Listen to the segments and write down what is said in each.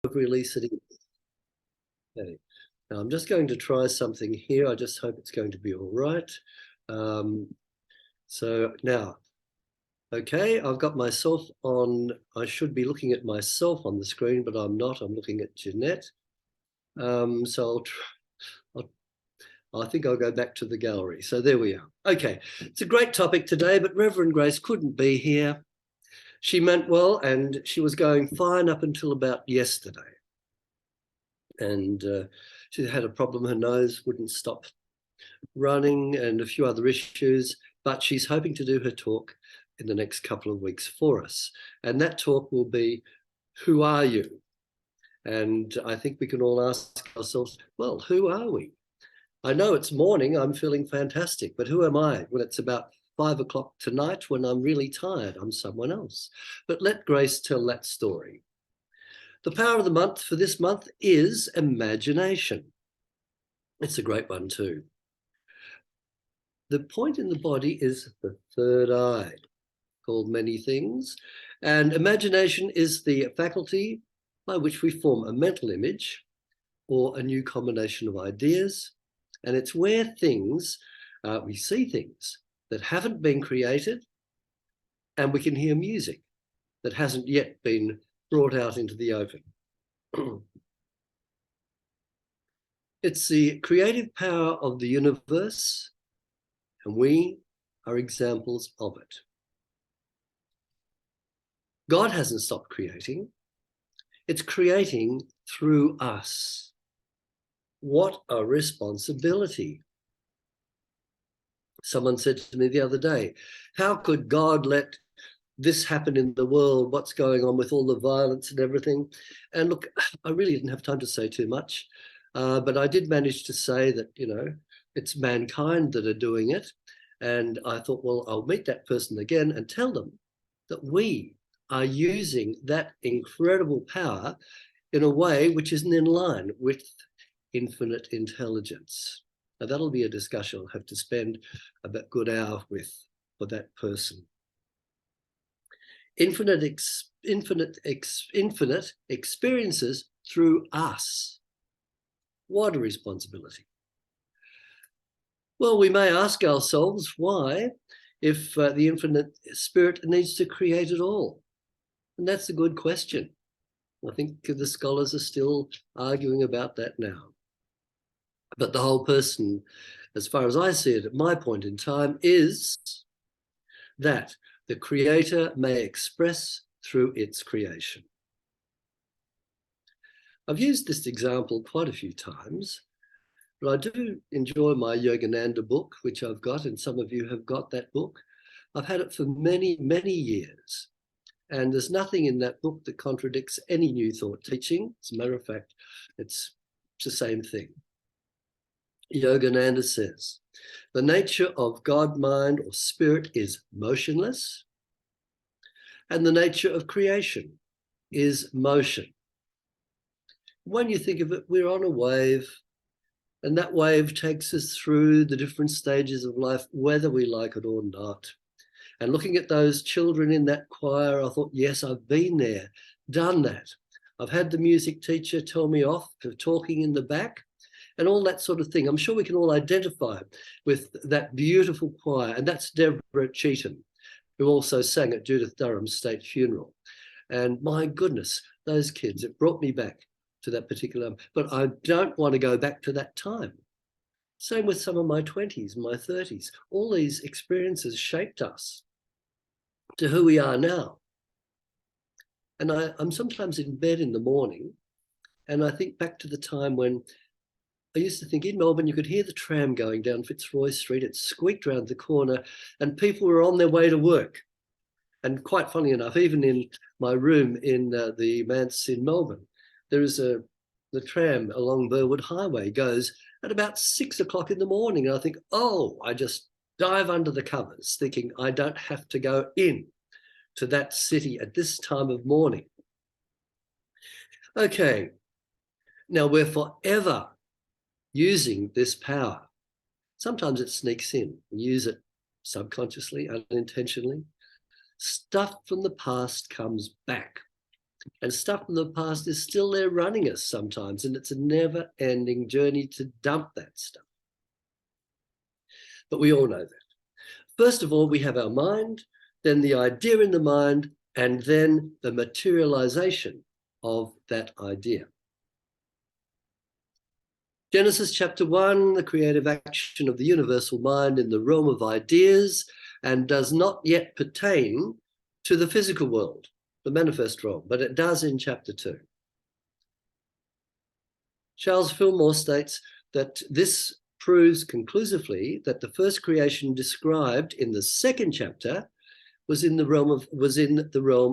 release it in. Okay. Now I'm just going to try something here. I just hope it's going to be all right. So now, okay, I've got myself on. I should be looking at myself on the screen, but I'm not. I'm looking at Jeanette. So I think I'll go back to the gallery. So there we are. Okay, it's a great topic today, but Reverend Grace couldn't be here. She meant well, and she was going fine up until about yesterday. And she had a problem. Her nose wouldn't stop running and a few other issues, but she's hoping to do her talk in the next couple of weeks for us. And that talk will be, who are you? And I think we can all ask ourselves, well, who are we? I know it's morning, I'm feeling fantastic, but who am I when it's about 5 o'clock tonight when I'm really tired? I'm someone else. But let Grace tell that story. The power of the month for this month is imagination. It's a great one too. The point in the body is the third eye, called many things, and imagination is the faculty by which we form a mental image or a new combination of ideas. And it's where things, we see things that haven't been created, and we can hear music that hasn't yet been brought out into the open. It's the creative power of the universe, and we are examples of it. God hasn't stopped creating. It's creating through us. What a responsibility. Someone said to me the other day, how could God let this happen in the world? What's going on with all the violence and everything? And look, I really didn't have time to say too much, but I did manage to say that, you know, it's mankind that are doing it. And I thought, well, I'll meet that person again and tell them that we are using that incredible power in a way which isn't in line with infinite intelligence. Now that'll be a discussion I'll have to spend a good hour with for that person. Infinite experiences through us. What a responsibility. Well, we may ask ourselves why, if the infinite spirit needs to create it all. And that's a good question. I think the scholars are still arguing about that now. But the whole person, as far as I see it at my point in time, is that the creator may express through its creation. I've used this example quite a few times, but I do enjoy my Yogananda book, which I've got, and some of you have got that book. I've had it for many, many years. And there's nothing in that book that contradicts any New Thought teaching. As a matter of fact, it's the same thing. Yogananda says, the nature of God, mind, or spirit is motionless, and the nature of creation is motion. When you think of it, we're on a wave, and that wave takes us through the different stages of life, whether we like it or not. And looking at those children in that choir, I thought, yes, I've been there, done that. I've had the music teacher tell me off for talking in the back and all that sort of thing. I'm sure we can all identify with that beautiful choir. And that's Deborah Cheetham, who also sang at Judith Durham's state funeral. And my goodness, those kids, it brought me back to that particular, but I don't want to go back to that time. Same with some of my 20s, my 30s. All these experiences shaped us to who we are now. And I'm sometimes in bed in the morning and I think back to the time when I used to think in Melbourne, you could hear the tram going down Fitzroy Street. It squeaked round the corner and people were on their way to work. And quite funny enough, even in my room in the manse in Melbourne, there is the tram along Burwood Highway goes at about 6 o'clock in the morning. And I think, oh, I just dive under the covers thinking I don't have to go in to that city at this time of morning. Okay, now we're forever using this power. Sometimes it sneaks in. We use it subconsciously, unintentionally. Stuff from the past comes back. And stuff from the past is still there running us sometimes, and it's a never-ending journey to dump that stuff. But we all know that. First of all, we have our mind, then the idea in the mind, and then the materialization of that idea. Genesis chapter 1, the creative action of the universal mind in the realm of ideas, and does not yet pertain to the physical world, the manifest realm, but it does in chapter 2. Charles Fillmore states that this proves conclusively that the first creation described in the second chapter was in the realm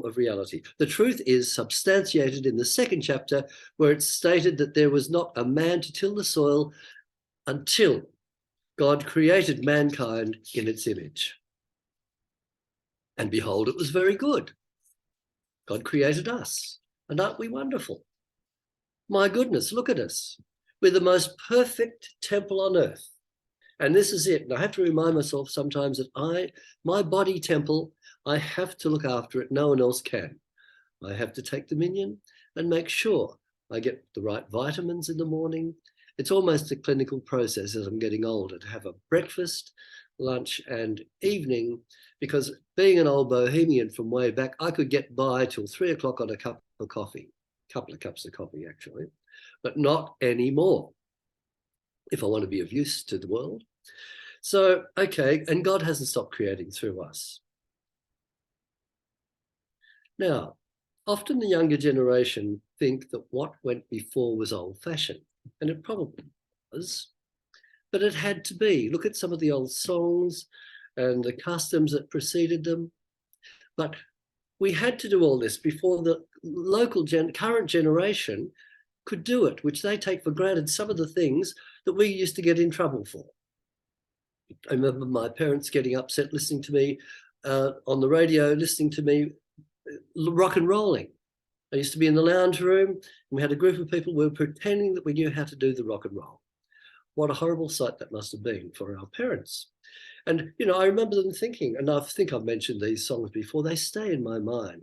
of reality. The truth is substantiated in the second chapter, where it's stated that there was not a man to till the soil until God created mankind in its image. And behold, it was very good. God created us, and aren't we wonderful? My goodness, look at us. We're the most perfect temple on earth. And this is it. And I have to remind myself sometimes that my body temple, I have to look after it. No one else can. I have to take dominion and make sure I get the right vitamins in the morning. It's almost a clinical process as I'm getting older to have a breakfast, lunch, and evening, because being an old bohemian from way back, I could get by till 3 o'clock on a cup of coffee, couple of cups of coffee actually, but not anymore if I want to be of use to the world. So, okay, and God hasn't stopped creating through us. Now, often the younger generation think that what went before was old-fashioned, and it probably was, but it had to be. Look at some of the old songs and the customs that preceded them. But we had to do all this before the current generation could do it, which they take for granted, some of the things that we used to get in trouble for. I remember my parents getting upset listening to me on the radio, listening to me rock and rolling. I used to be in the lounge room, and we had a group of people who were pretending that we knew how to do the rock and roll. What a horrible sight that must have been for our parents. And, you know, I remember them thinking, and I think I've mentioned these songs before, they stay in my mind,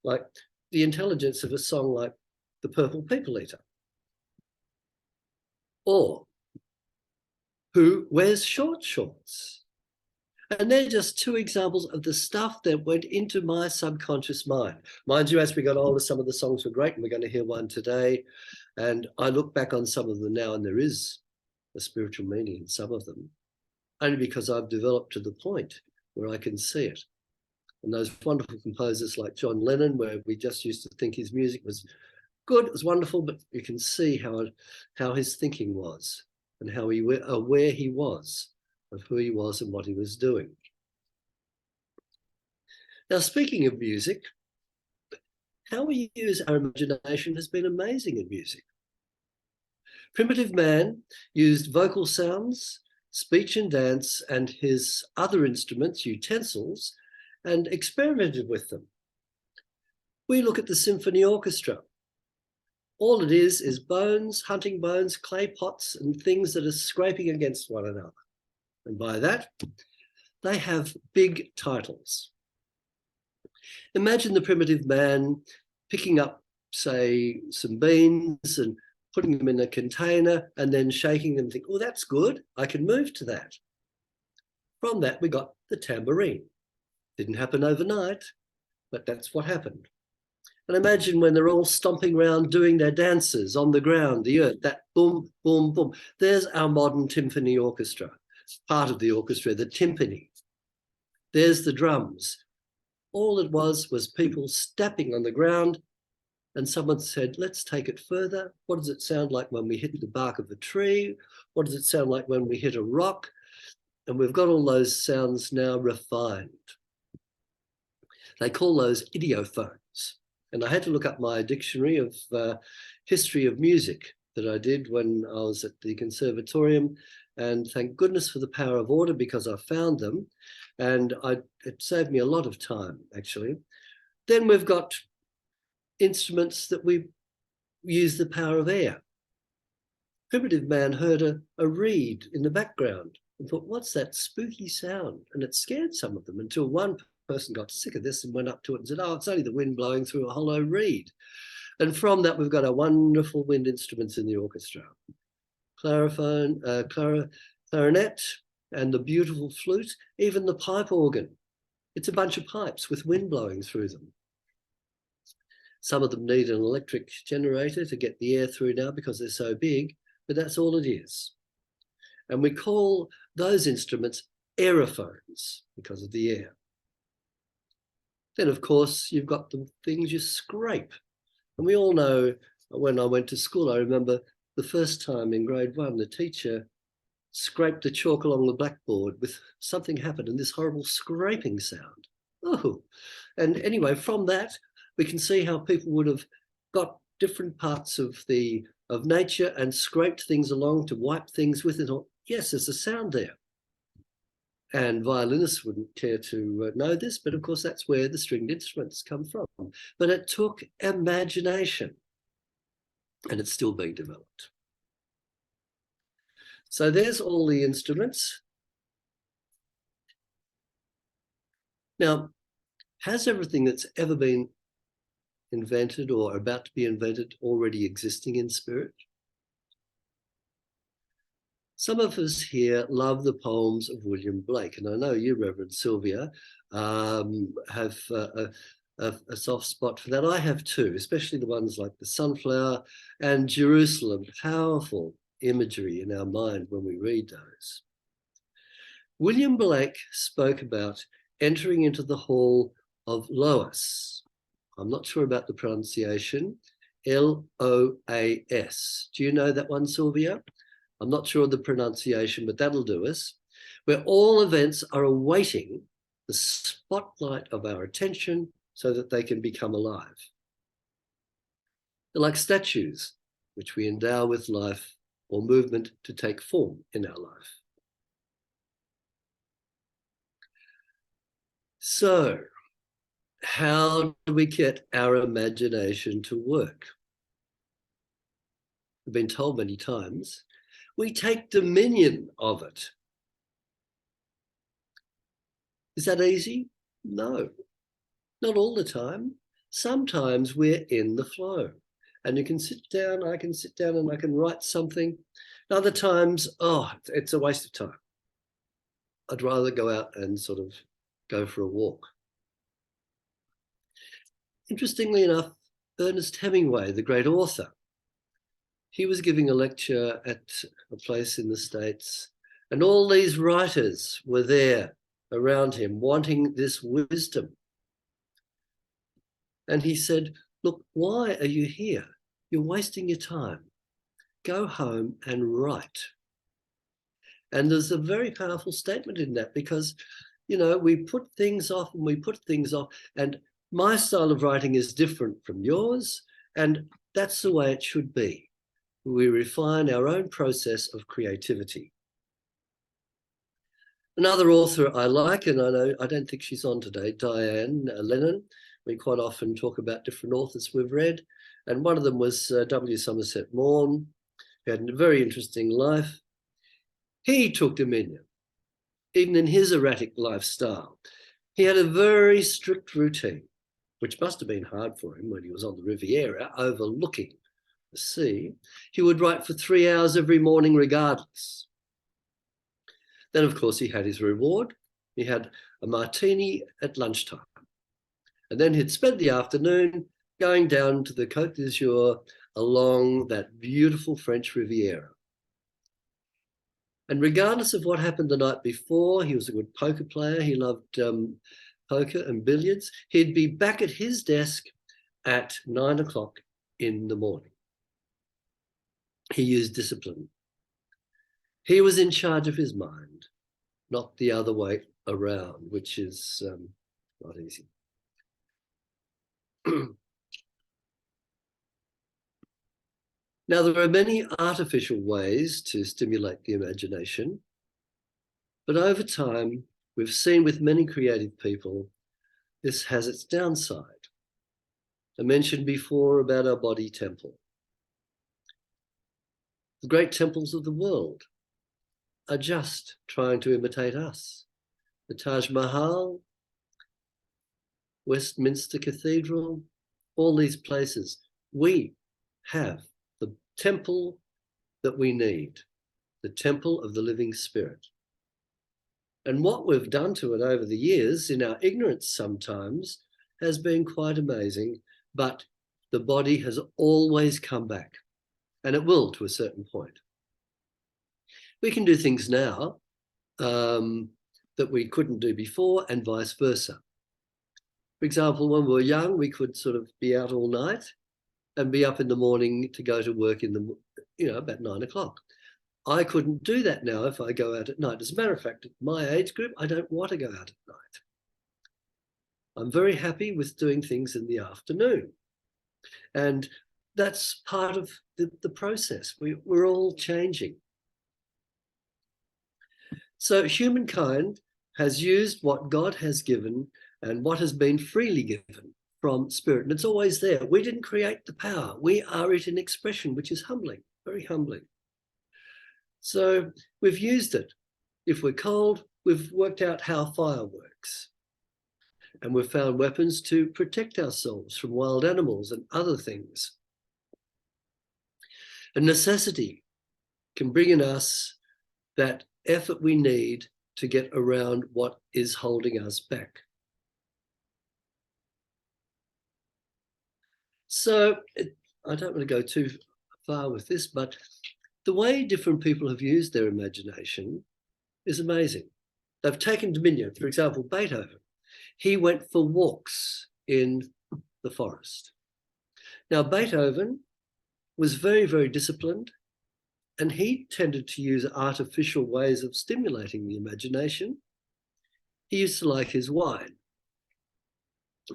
like the intelligence of a song like The Purple People Eater, or Who Wears Short Shorts? And they're just two examples of the stuff that went into my subconscious mind. Mind you, as we got older, some of the songs were great, and we're going to hear one today. And I look back on some of them now, and there is a spiritual meaning in some of them, only because I've developed to the point where I can see it. And those wonderful composers like John Lennon, where we just used to think his music was good, it was wonderful, but you can see how his thinking was and how aware he was of who he was and what he was doing. Now, speaking of music, how we use our imagination has been amazing in music. Primitive man used vocal sounds, speech and dance, and his other instruments, utensils, and experimented with them. We look at the symphony orchestra. All it is bones, hunting bones, clay pots, and things that are scraping against one another. And by that, they have big titles. Imagine the primitive man picking up, say, some beans and putting them in a container and then shaking them and think, oh, that's good, I can move to that. From that, we got the tambourine. Didn't happen overnight, but that's what happened. And imagine when they're all stomping around doing their dances on the ground, the earth, that boom, boom, boom. There's our modern symphony orchestra. Part of the orchestra, the timpani. There's the drums. All it was people stamping on the ground, and someone said, let's take it further. What does it sound like when we hit the bark of a tree? What does it sound like when we hit a rock? And we've got all those sounds now refined. They call those idiophones. And I had to look up my dictionary of history of music that I did when I was at the conservatorium. And thank goodness for the power of order, because I found them. And it saved me a lot of time, actually. Then we've got instruments that we use the power of air. Primitive man heard a reed in the background and thought, what's that spooky sound? And it scared some of them, until one person got sick of this and went up to it and said, oh, it's only the wind blowing through a hollow reed. And from that, we've got our wonderful wind instruments in the orchestra. Clariphone, clarinet, and the beautiful flute, even the pipe organ. It's a bunch of pipes with wind blowing through them. Some of them need an electric generator to get the air through now because they're so big, but that's all it is. And we call those instruments aerophones because of the air. Then, of course, you've got the things you scrape. And we all know when I went to school, I remember the first time in grade 1, the teacher scraped the chalk along the blackboard with something happened and this horrible scraping sound. Oh, and anyway, from that, we can see how people would have got different parts of nature and scraped things along to wipe things with it. Yes, there's a sound there. And violinists wouldn't care to know this, but of course that's where the stringed instruments come from. But it took imagination, and it's still being developed. So there's all the instruments. Now, has everything that's ever been invented or about to be invented already existing in spirit? Some of us here love the poems of William Blake, and I know you, Reverend Sylvia, have a soft spot for that. I have too, especially the ones like the Sunflower and Jerusalem, powerful imagery in our mind when we read those. William Blake spoke about entering into the hall of Loas. I'm not sure about the pronunciation, L-O-A-S. Do you know that one, Sylvia? I'm not sure of the pronunciation, but that'll do us, where all events are awaiting the spotlight of our attention so that they can become alive. They're like statues, which we endow with life or movement to take form in our life. So, how do we get our imagination to work? We've been told many times, we take dominion of it. Is that easy? No, not all the time. Sometimes we're in the flow and you can sit down, I can sit down and I can write something. Other times, oh, it's a waste of time. I'd rather go out and sort of go for a walk. Interestingly enough, Ernest Hemingway, the great author, he was giving a lecture at a place in the States, and all these writers were there around him wanting this wisdom. And he said, look, why are you here? You're wasting your time. Go home and write. And there's a very powerful statement in that because, you know, we put things off and we put things off. And my style of writing is different from yours. And that's the way it should be. We refine our own process of creativity. Another author I like, and I don't think she's on today, Diane Lennon. We quite often talk about different authors we've read. And one of them was W. Somerset Maugham, who had a very interesting life. He took dominion, even in his erratic lifestyle. He had a very strict routine, which must have been hard for him when he was on the Riviera overlooking the sea. He would write for 3 hours every morning regardless. Then, of course, he had his reward. He had a martini at lunchtime. And then he'd spend the afternoon going down to the Côte d'Azur along that beautiful French Riviera. And regardless of what happened the night before, he was a good poker player. He loved poker and billiards. He'd be back at his desk at 9 o'clock in the morning. He used discipline. He was in charge of his mind, not the other way around, which is not easy. Now, there are many artificial ways to stimulate the imagination, but over time, we've seen with many creative people, this has its downside. I mentioned before about our body temple. The great temples of the world are just trying to imitate us. The Taj Mahal Westminster Cathedral, all these places. We have the temple that we need, the temple of the living Spirit. And what we've done to it over the years, in our ignorance sometimes, has been quite amazing, but the body has always come back, and it will to a certain point. We can do things now that we couldn't do before, and vice versa. For example, when we were young, we could sort of be out all night and be up in the morning to go to work in the, about 9 o'clock. I couldn't do that now if I go out at night. As a matter of fact, at my age group, I don't want to go out at night. I'm very happy with doing things in the afternoon. And that's part of the process. We're all changing. So humankind has used what God has given and what has been freely given from Spirit. And it's always there. We didn't create the power. We are it in expression, which is humbling, very humbling. So we've used it. If we're cold, we've worked out how fire works. And we've found weapons to protect ourselves from wild animals and other things. And necessity can bring in us that effort we need to get around what is holding us back. So I don't want to go too far with this, but the way different people have used their imagination is amazing. They've taken dominion. For example, Beethoven, he went for walks in the forest. Now, Beethoven was very, very disciplined, and he tended to use artificial ways of stimulating the imagination. He used to like his wine.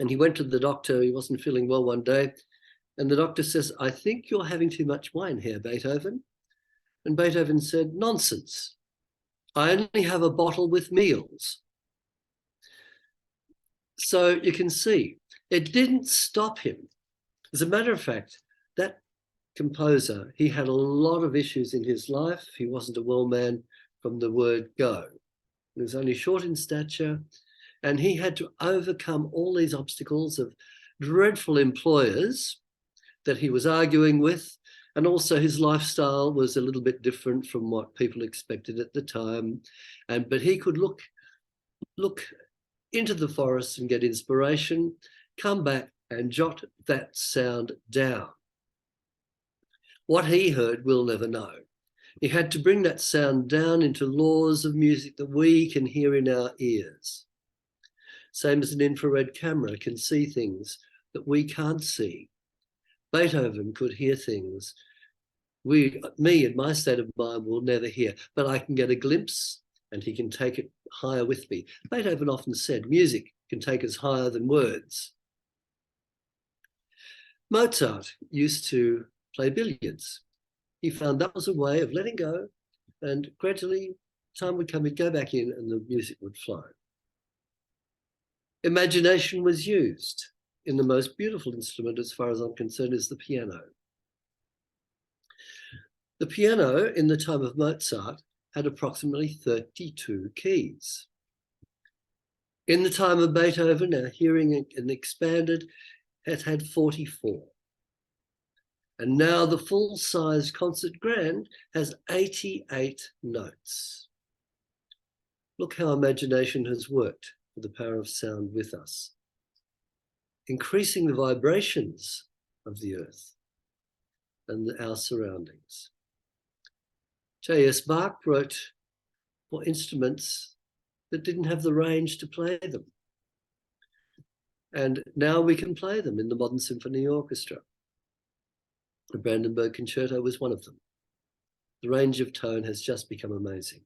And he went to the doctor. He wasn't feeling well one day. And the doctor says, "I think you're having too much wine here, Beethoven." And Beethoven said, "Nonsense. I only have a bottle with meals." So you can see, it didn't stop him. As a matter of fact, that composer, he had a lot of issues in his life. He wasn't a well man from the word go. He was only short in stature, and he had to overcome all these obstacles of dreadful employers that he was arguing with, and also his lifestyle was a little bit different from what people expected at the time. But he could look into the forest and get inspiration, come back and jot that sound down. What he heard, we'll never know. He had to bring that sound down into laws of music that we can hear in our ears. Same as an infrared camera can see things that we can't see. Beethoven could hear things me in my state of mind will never hear, but I can get a glimpse and he can take it higher with me. Beethoven often said, music can take us higher than words. Mozart used to play billiards. He found that was a way of letting go, and gradually time would come, he'd go back in and the music would flow. Imagination was used in the most beautiful instrument, as far as I'm concerned, is the piano. The piano in the time of Mozart had approximately 32 keys. In the time of Beethoven, our hearing and expanded, it had 44. And now the full-size concert grand has 88 notes. Look how imagination has worked for the power of sound with us, increasing the vibrations of the earth and our surroundings. J.S. Bach wrote for instruments that didn't have the range to play them. And now we can play them in the Modern Symphony Orchestra. The Brandenburg Concerto was one of them. The range of tone has just become amazing.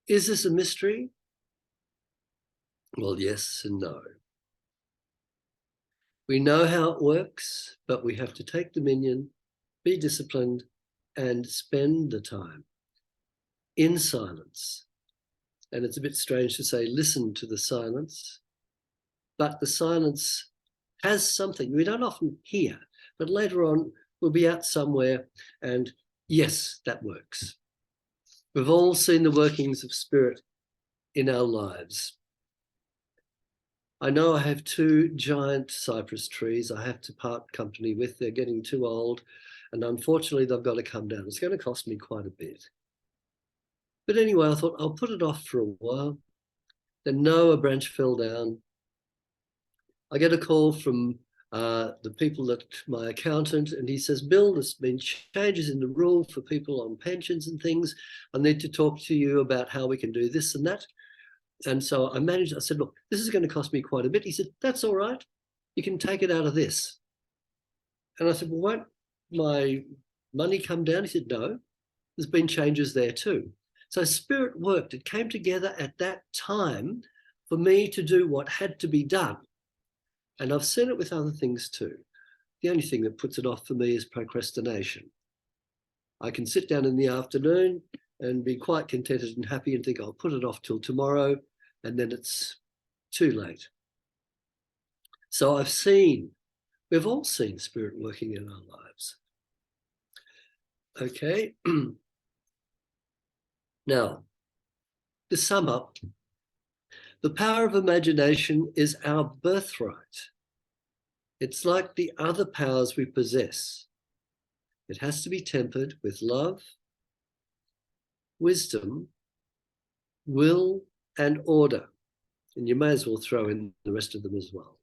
Is this a mystery? Well, yes and no. We know how it works, but we have to take dominion, be disciplined, and spend the time in silence. And it's a bit strange to say, listen to the silence, but the silence has something we don't often hear, but later on we'll be out somewhere and yes, that works. We've all seen the workings of spirit in our lives. I know I have 2 giant cypress trees I have to part company with. They're getting too old, and unfortunately they've got to come down. It's going to cost me quite a bit. But anyway, I thought I'll put it off for a while. Then no, a branch fell down. I get a call from the people at my accountant, and he says, Bill, there's been changes in the rule for people on pensions and things. I need to talk to you about how we can do this and that. And so I said, look, this is going to cost me quite a bit. He said, that's all right. You can take it out of this. And I said, well, won't my money come down? He said, no, there's been changes there too. So Spirit worked. It came together at that time for me to do what had to be done. And I've seen it with other things too. The only thing that puts it off for me is procrastination. I can sit down in the afternoon and be quite contented and happy and think I'll put it off till tomorrow, and then it's too late. So we've all seen Spirit working in our lives. Okay. Now, to sum up, the power of imagination is our birthright. It's like the other powers we possess. It has to be tempered with love, wisdom, will, and order. And you may as well throw in the rest of them as well.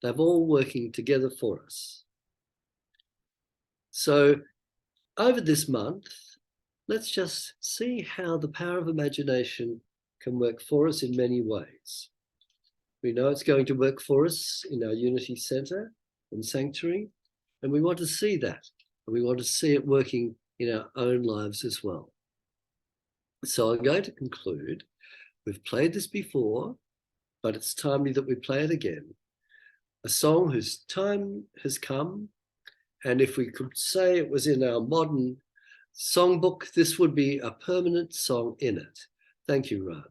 They're all working together for us. So over this month, let's just see how the power of imagination can work for us in many ways. We know it's going to work for us in our Unity Centre and Sanctuary, and we want to see that. And we want to see it working in our own lives as well. So I'm going to conclude. We've played this before, but it's timely that we play it again. A song whose time has come, and if we could say it was in our modern songbook, this would be a permanent song in it. Thank you, Rev.